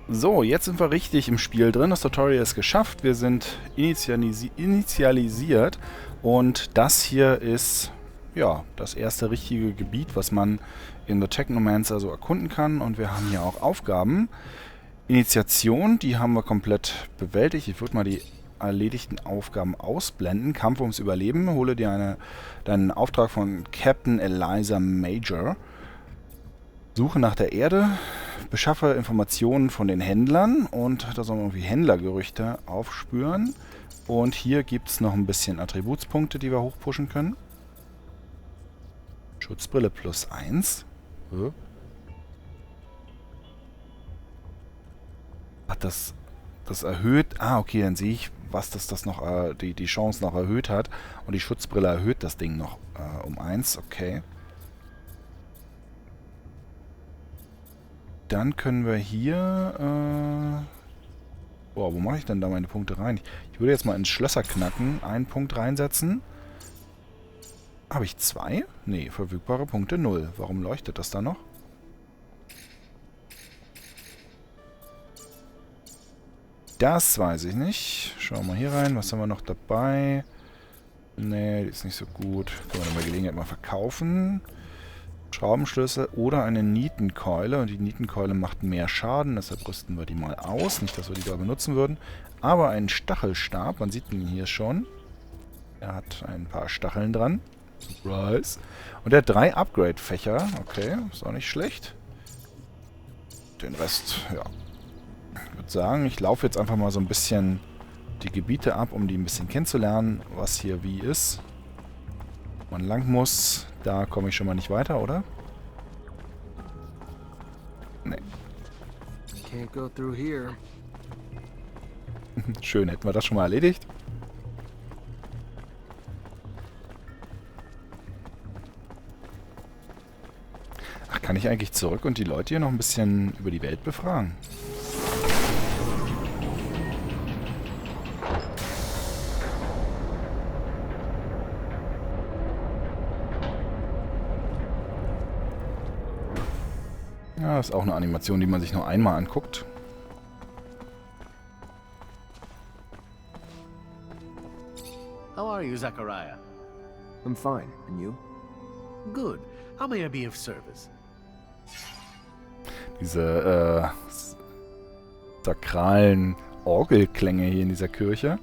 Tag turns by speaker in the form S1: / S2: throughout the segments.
S1: So, jetzt sind wir richtig im Spiel drin. Das Tutorial ist geschafft. Wir sind initialisiert. Und das hier ist, ja, das erste richtige Gebiet, was man in The Technomancer so erkunden kann. Und wir haben hier auch Aufgaben. Initiation, die haben wir komplett bewältigt. Ich würde mal die erledigten Aufgaben ausblenden. Kampf ums Überleben. Hole dir deinen Auftrag von Captain Eliza Major. Suche nach der Erde. Beschaffe Informationen von den Händlern. Und da sollen wir irgendwie Händlergerüchte aufspüren. Und hier gibt es noch ein bisschen Attributspunkte, die wir hochpushen können. Schutzbrille +1. Hat das erhöht? Ah, okay, dann sehe ich, was das noch, die Chance noch erhöht hat. Und die Schutzbrille erhöht das Ding noch um 1. Okay. Dann können wir hier... wo mache ich denn da meine Punkte rein? Ich würde jetzt mal ins Schlösser knacken, einen Punkt reinsetzen. Habe ich 2? Nee, verfügbare Punkte 0. Warum leuchtet das da noch? Das weiß ich nicht. Schauen wir mal hier rein. Was haben wir noch dabei? Nee, die ist nicht so gut. Können wir dann bei Gelegenheit mal verkaufen. Schraubenschlüssel oder eine Nietenkeule. Und die Nietenkeule macht mehr Schaden, deshalb rüsten wir die mal aus. Nicht, dass wir die da benutzen würden. Aber einen Stachelstab, man sieht ihn hier schon. Er hat ein paar Stacheln dran. Surprise. Und er hat 3 Upgrade-Fächer. Okay, ist auch nicht schlecht. Den Rest, ja. Ich würde sagen, ich laufe jetzt einfach mal so ein bisschen die Gebiete ab, um die ein bisschen kennenzulernen, was hier wie ist. Wo man lang muss. Da komme ich schon mal nicht weiter, oder? Nee.
S2: Can't go through here.
S1: Schön, hätten wir das schon mal erledigt. Ach, kann ich eigentlich zurück und die Leute hier noch ein bisschen über die Welt befragen? Ja, das ist auch eine Animation, die man sich nur einmal anguckt.
S3: How are you, Zachariah?
S2: I'm fine. And you?
S3: Good. How may I be of service?
S1: Diese sakralen Orgelklänge hier in dieser Kirche.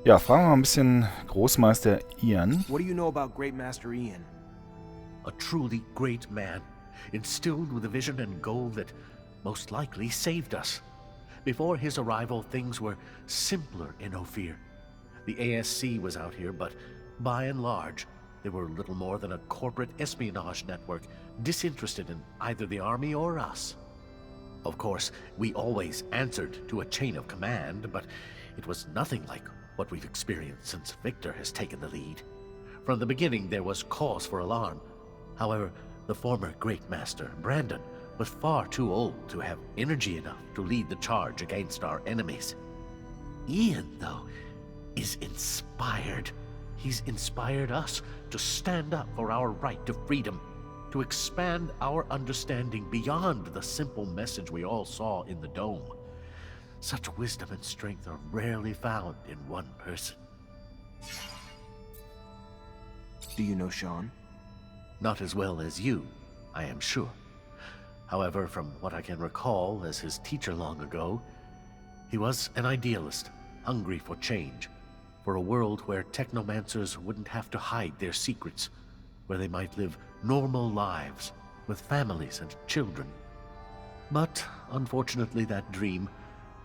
S1: Ja, fragen wir mal ein bisschen Großmeister Ian.
S2: What do you know about Great Master Ian?
S3: A truly great man, instilled with a vision and goal that most likely saved us. Before his arrival, things were simpler in Ophir. The ASC was out here, but by and large, they were little more than a corporate espionage network, disinterested in either the army or us. Of course, we always answered to a chain of command, but it was nothing like what we've experienced since Victor has taken the lead. From the beginning, there was cause for alarm. However, the former Great Master, Brandon, was far too old to have energy enough to lead the charge against our enemies. Ian, though, is inspired. He's inspired us to stand up for our right to freedom, to expand our understanding beyond the simple message we all saw in the dome. Such wisdom and strength are rarely found in one person.
S2: Do you know Sean?
S3: Not as well as you, I am sure. However, from what I can recall as his teacher long ago, he was an idealist, hungry for change, for a world where technomancers wouldn't have to hide their secrets, where they might live normal lives with families and children. But unfortunately, that dream,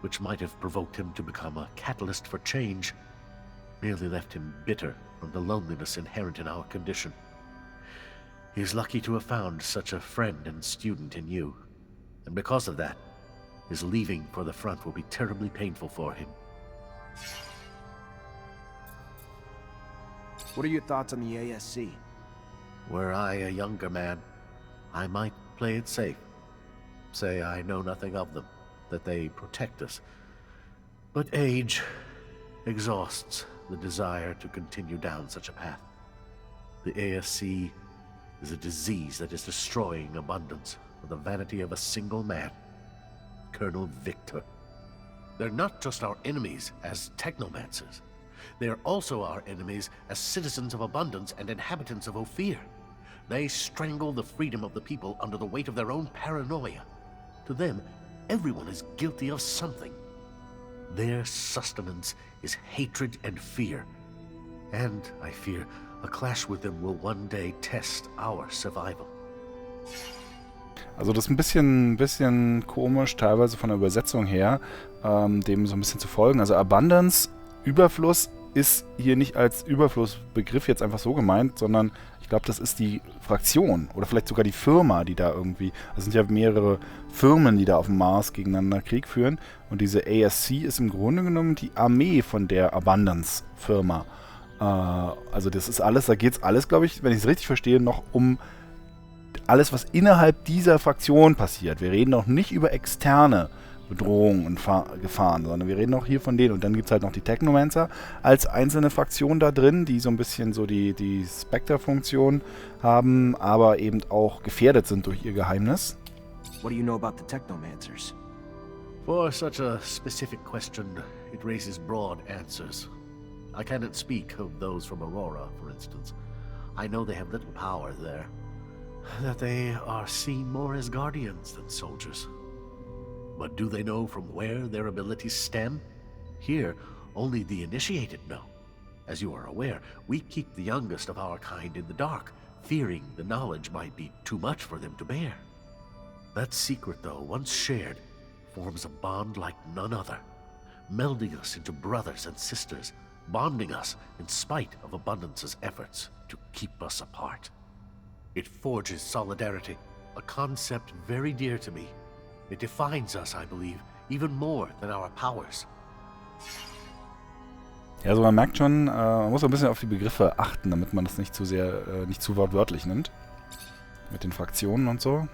S3: which might have provoked him to become a catalyst for change, merely left him bitter from the loneliness inherent in our condition. He is lucky to have found such a friend and student in you, and because of that, his leaving for the front will be terribly painful for him.
S2: What are your thoughts on the ASC?
S3: Were I a younger man, I might play it safe. Say I know nothing of them, that they protect us. But age exhausts the desire to continue down such a path. The ASC is a disease that is destroying abundance for the vanity of a single man. Colonel Victor. They're not just our enemies as technomancers. They are also our enemies as citizens of abundance and inhabitants of Ophir. They strangle the freedom of the people under the weight of their own paranoia. To them, everyone is guilty of something. Their sustenance is hatred and fear. And, I fear, a clash with them will one day test our survival.
S1: Also das ist ein bisschen komisch, teilweise von der Übersetzung her, dem so ein bisschen zu folgen. Also Abundance, Überfluss, ist hier nicht als Überflussbegriff jetzt einfach so gemeint, sondern ich glaube, das ist die Fraktion oder vielleicht sogar die Firma, die da irgendwie, es sind ja mehrere Firmen, die da auf dem Mars gegeneinander Krieg führen, und diese ASC ist im Grunde genommen die Armee von der Abundance-Firma. Also das ist alles, da geht es alles, glaube ich, wenn ich es richtig verstehe, noch um alles, was innerhalb dieser Fraktion passiert. Wir reden noch nicht über externe Bedrohungen und Gefahren, sondern wir reden auch hier von denen. Und dann gibt es halt noch die Technomancer als einzelne Fraktion da drin, die so ein bisschen so die Spectre-Funktion haben, aber eben auch gefährdet sind durch ihr Geheimnis.
S2: What do you know about the Technomancers?
S3: For such a specific question, it raises broad answers. I cannot speak of those from Aurora, for instance. I know they have little power there. That they are seen more as guardians than soldiers. But do they know from where their abilities stem? Here, only the initiated know. As you are aware, we keep the youngest of our kind in the dark, fearing the knowledge might be too much for them to bear. That secret, though, once shared, forms a bond like none other, melding us into brothers and sisters, bonding us in spite of Abundance's efforts to keep us apart. It forges solidarity, a concept very dear to me. It defines us, I believe, even more than our powers.
S1: Ja, also man merkt schon, man muss ein bisschen auf die Begriffe achten, damit man das nicht zu sehr, nicht zu wortwörtlich nimmt. Mit den Fraktionen und so.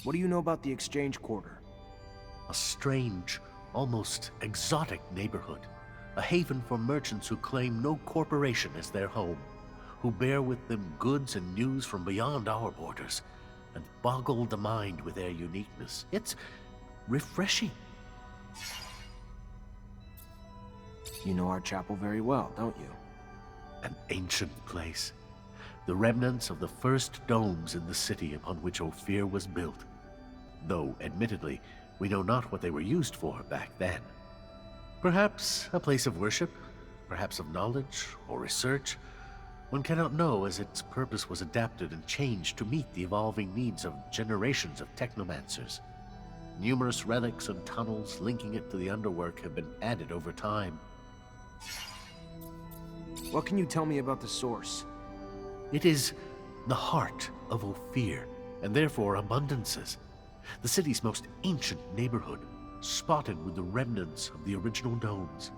S2: What do you know about the Exchange Quarter?
S3: A strange, almost exotic neighborhood. A haven for merchants who claim no corporation as their home, who bear with them goods and news from beyond our borders, and boggle the mind with their uniqueness. It's refreshing.
S2: You know our chapel very well, don't you?
S3: An ancient place. The remnants of the first domes in the city upon which Ophir was built. Though, admittedly, we know not what they were used for back then. Perhaps a place of worship, perhaps of knowledge or research. One cannot know, as its purpose was adapted and changed to meet the evolving needs of generations of technomancers. Numerous relics and tunnels linking it to the underwork have been added over time.
S2: What can you tell me about the source?
S3: It is the heart of Ophir, and therefore Abundance's. The city's most ancient neighborhood, spotted with the remnants of the original domes.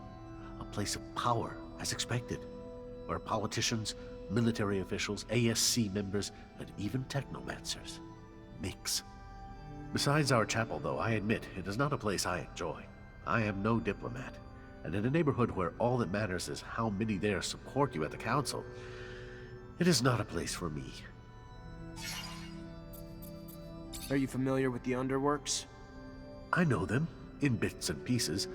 S3: A place of power, as expected, where politicians, military officials, ASC members, and even technomancers mix. Besides our chapel, though, I admit it is not a place I enjoy. I am no diplomat, and in a neighborhood where all that matters is how many there support you at the council, it is not a place for me.
S2: Are you familiar with the underworks?
S3: I know them, in bits and pieces.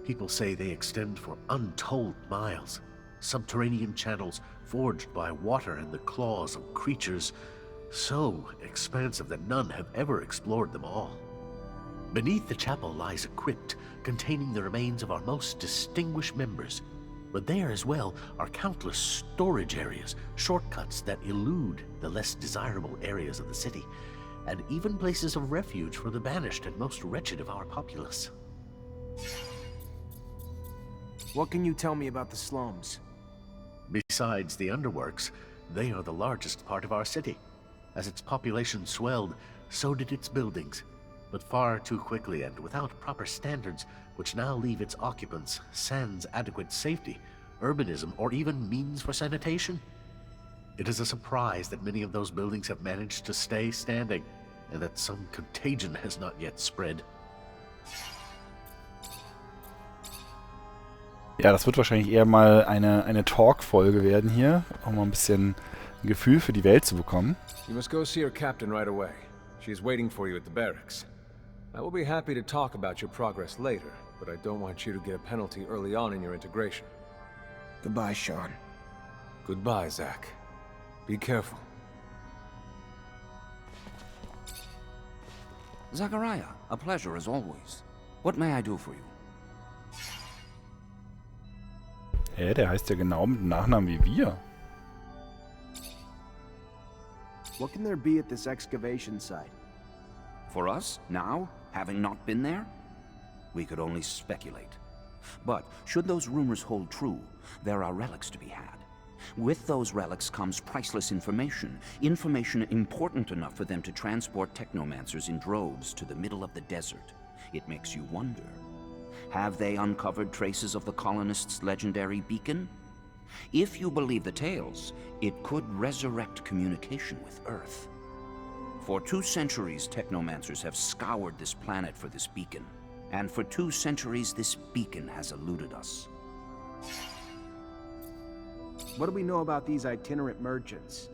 S3: People say they extend for untold miles. Subterranean channels forged by water and the claws of creatures so expansive that none have ever explored them all. Beneath the chapel lies a crypt containing the remains of our most distinguished members. But there as well are countless storage areas, shortcuts that elude the less desirable areas of the city, and even places of refuge for the banished and most wretched of our populace.
S2: What can you tell me about the slums?
S3: Besides the underworks, they are the largest part of our city. As its population swelled, so did its buildings, but far too quickly and without proper standards, which now leave its occupants sans adequate safety, urbanism, or even means for sanitation. It is a surprise that many of those buildings have managed to stay standing, and that some contagion has not yet spread.
S1: Ja, das wird wahrscheinlich eher mal eine Talk-Folge werden hier, um mal ein bisschen ein Gefühl für die Welt zu bekommen.
S4: You must go see her captain right away. She is waiting for you at the barracks. I will be happy to talk about your progress later, but I don't want you to get a penalty early on in your integration.
S2: Goodbye, Sean.
S4: Goodbye, Zach. Be careful.
S5: Zachariah, a pleasure as always. What may I do for you?
S1: Hä, der heißt ja genau mit dem Nachnamen wie wir.
S2: What can there be at this excavation site?
S5: For us, now, having not been there? We could only speculate. But should those rumors hold true, there are relics to be had. With those relics comes priceless information, information important enough for them to transport technomancers in droves to the middle of the desert. It makes you wonder. Have they uncovered traces of the colonists' legendary beacon? If you believe the tales, it could resurrect communication with Earth. For 2 centuries, technomancers have scoured this planet for this beacon. And for 2 centuries, this beacon has eluded us.
S2: What do we know about these itinerant merchants?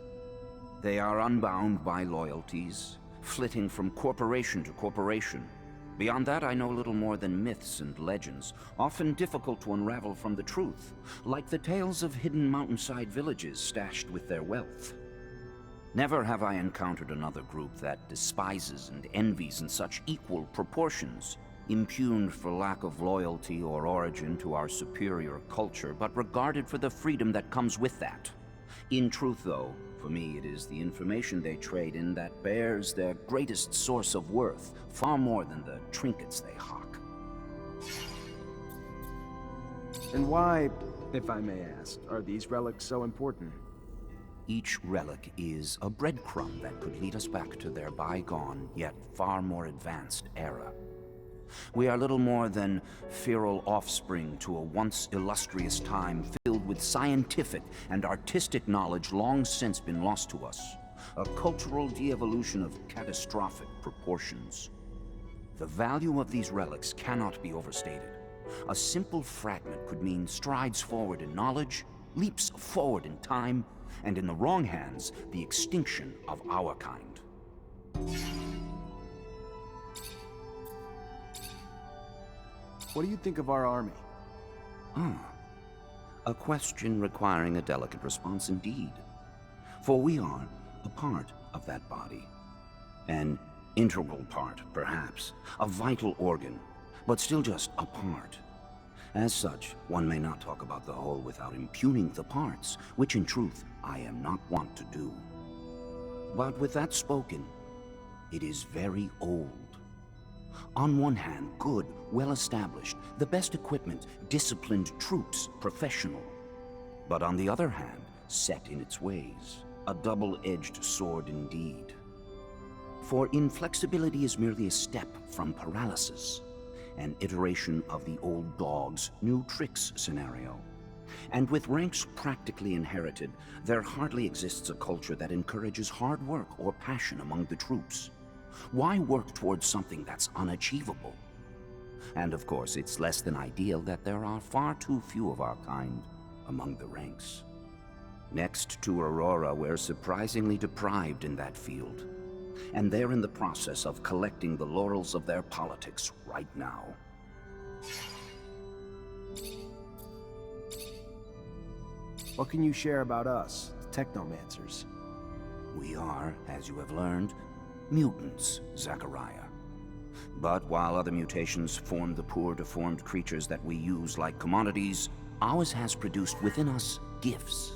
S5: They are unbound by loyalties, flitting from corporation to corporation. Beyond that, I know little more than myths and legends, often difficult to unravel from the truth, like the tales of hidden mountainside villages stashed with their wealth. Never have I encountered another group that despises and envies in such equal proportions, impugned for lack of loyalty or origin to our superior culture, but regarded for the freedom that comes with that. In truth, though, for me it is the information they trade in that bears their greatest source of worth, far more than the trinkets they hawk.
S2: And why, if I may ask, are these relics so important?
S5: Each relic is a breadcrumb that could lead us back to their bygone, yet far more advanced era. We are little more than feral offspring to a once illustrious time filled with scientific and artistic knowledge long since been lost to us. A cultural de-evolution of catastrophic proportions. The value of these relics cannot be overstated. A simple fragment could mean strides forward in knowledge, leaps forward in time, and in the wrong hands, the extinction of our kind.
S2: What do you think of our army?
S5: A question requiring a delicate response indeed. For we are a part of that body. An integral part, perhaps. A vital organ, but still just a part. As such, one may not talk about the whole without impugning the parts, which in truth I am not wont to do. But with that spoken, it is very old. On one hand, good, well-established, the best equipment, disciplined troops, professional. But on the other hand, set in its ways, a double-edged sword indeed. For inflexibility is merely a step from paralysis, an iteration of the old dog's new tricks scenario. And with ranks practically inherited, there hardly exists a culture that encourages hard work or passion among the troops. Why work towards something that's unachievable? And of course, it's less than ideal that there are far too few of our kind among the ranks. Next to Aurora, we're surprisingly deprived in that field. And they're in the process of collecting the laurels of their politics right now.
S2: What can you share about us, the Technomancers?
S5: We are, as you have learned, mutants, Zachariah. But while other mutations form the poor, deformed creatures that we use like commodities, ours has produced within us gifts.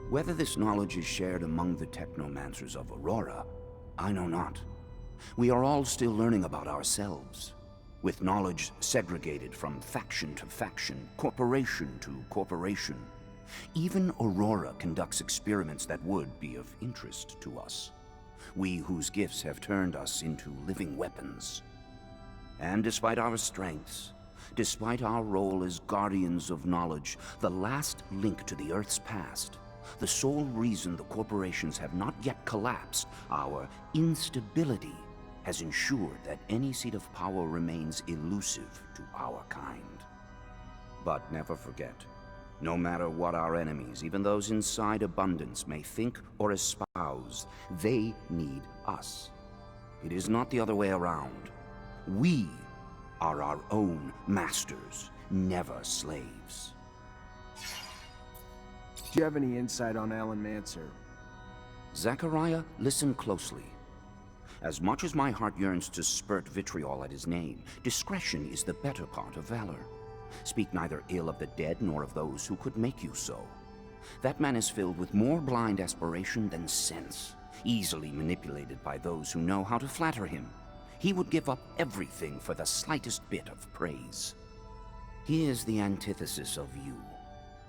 S5: Whether this knowledge is shared among the Technomancers of Aurora, I know not. We are all still learning about ourselves, with knowledge segregated from faction to faction, corporation to corporation. Even Aurora conducts experiments that would be of interest to us. We whose gifts have turned us into living weapons. And despite our strengths, despite our role as guardians of knowledge, the last link to the Earth's past, the sole reason the corporations have not yet collapsed, our instability has ensured that any seat of power remains elusive to our kind. But never forget, no matter what our enemies, even those inside abundance, may think or espouse, they need us. It is not the other way around. We are our own masters, never slaves.
S2: Do you have any insight on Allerdings?
S5: Zechariah, listen closely. As much as my heart yearns to spurt vitriol at his name, discretion is the better part of valor. Speak neither ill of the dead nor of those who could make you so. That man is filled with more blind aspiration than sense, easily manipulated by those who know how to flatter him. He would give up everything for the slightest bit of praise. He is the antithesis of you.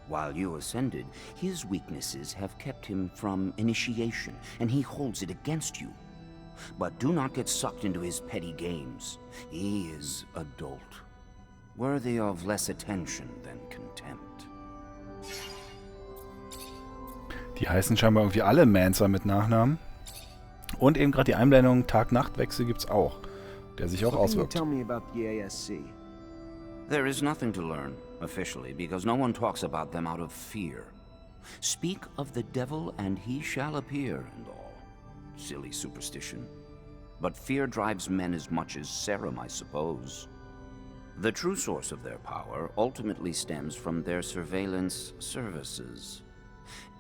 S5: While you ascended, his weaknesses have kept him from initiation, and he holds it against you. But do not get sucked into his petty games. He is a dolt, worthy of less attention than contempt.
S1: Die heißen scheinbar irgendwie alle Mancer mit Nachnamen. Und eben gerade die Einblendung Tag-Nacht-Wechsel gibt's auch, der sich auch auswirkt.
S2: Tell me about the ASC.
S5: There is nothing to learn, officially, because no one talks about them out of fear. Speak of the devil and he shall appear and all. Silly superstition. But fear drives men as much as serum, I suppose. The true source of their power ultimately stems from their surveillance services.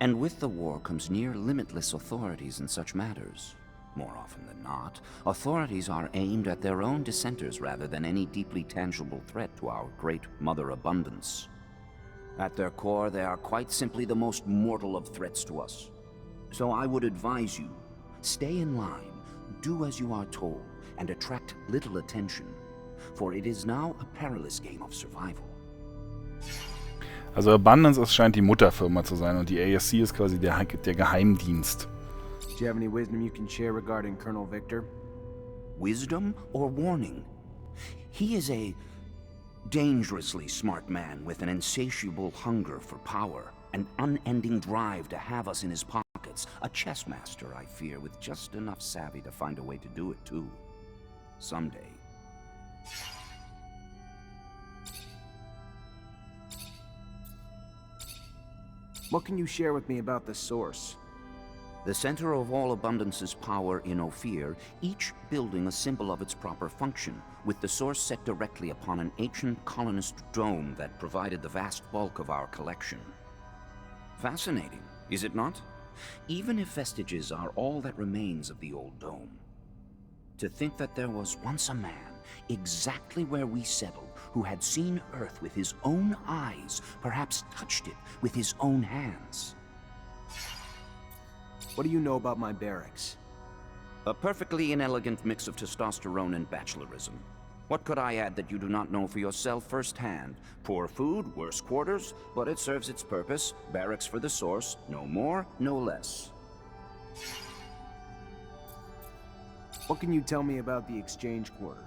S5: And with the war comes near limitless authorities in such matters. More often than not, authorities are aimed at their own dissenters rather than any deeply tangible threat to our great Mother Abundance. At their core, they are quite simply the most mortal of threats to us. So I would advise you, stay in line, do as you are told, and attract little attention, for it is now a perilous game of survival.
S1: Also Abundance, es scheint die Mutterfirma zu sein und die ASC ist quasi der Geheimdienst.
S2: Do you have any wisdom you can share regarding Colonel Victor?
S5: Wisdom or warning? He is a dangerously smart man with an insatiable hunger for power, an unending drive to have us in his pockets, a chess master, I fear, with just enough savvy to find a way to do it too. Someday.
S2: What can you share with me about the source?
S5: The center of all Abundance's power in Ophir, each building a symbol of its proper function, with the source set directly upon an ancient colonist dome that provided the vast bulk of our collection. Fascinating, is it not? Even if vestiges are all that remains of the old dome. To think that there was once a man, exactly where we settled, who had seen Earth with his own eyes, perhaps touched it with his own hands.
S2: What do you know about my barracks?
S5: A perfectly inelegant mix of testosterone and bachelorism. What could I add that you do not know for yourself firsthand? Poor food, worse quarters, but it serves its purpose. Barracks for the source, no more, no less.
S2: What can you tell me about the exchange quarter?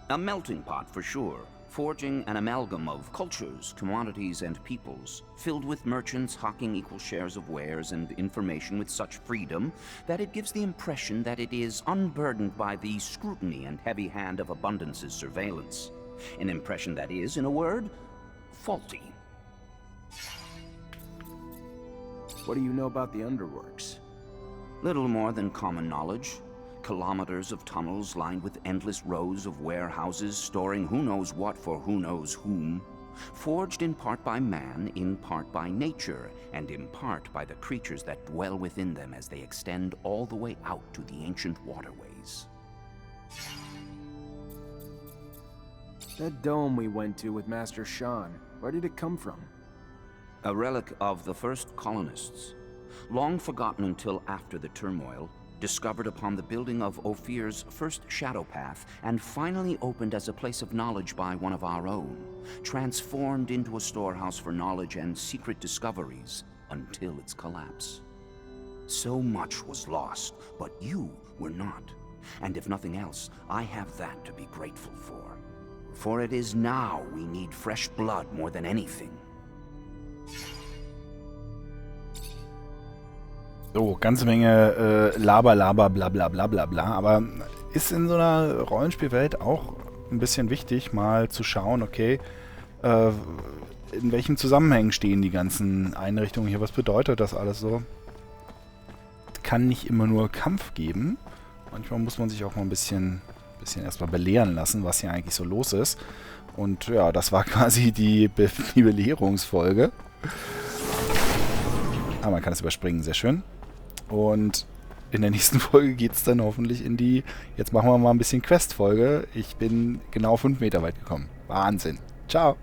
S5: A melting pot for sure, forging an amalgam of cultures, commodities, and peoples, filled with merchants hawking equal shares of wares and information with such freedom that it gives the impression that it is unburdened by the scrutiny and heavy hand of Abundance's surveillance. An impression that is, in a word, faulty.
S2: What do you know about the underworks?
S5: Little more than common knowledge. Kilometers of tunnels lined with endless rows of warehouses storing who knows what for who knows whom. Forged in part by man, in part by nature, and in part by the creatures that dwell within them as they extend all the way out to the ancient waterways.
S2: That dome we went to with Master Sean, where did it come from?
S5: A relic of the first colonists. Long forgotten until after the turmoil, discovered upon the building of Ophir's first shadow path, and finally opened as a place of knowledge by one of our own, transformed into a storehouse for knowledge and secret discoveries until its collapse. So much was lost, but you were not. And if nothing else, I have that to be grateful for. For it is now we need fresh blood more than anything.
S1: So, ganze Menge Laber, bla bla bla bla bla, aber ist in so einer Rollenspielwelt auch ein bisschen wichtig, mal zu schauen, okay, in welchen Zusammenhängen stehen die ganzen Einrichtungen hier, was bedeutet das alles so? Es kann nicht immer nur Kampf geben, manchmal muss man sich auch mal ein bisschen bisschen erstmal belehren lassen, was hier eigentlich so los ist. Und ja, das war quasi die Belehrungsfolge. Ah, man kann es überspringen, sehr schön. Und in der nächsten Folge geht es dann hoffentlich in die... Jetzt machen wir mal ein bisschen Quest-Folge. Ich bin genau 5 Meter weit gekommen. Wahnsinn. Ciao.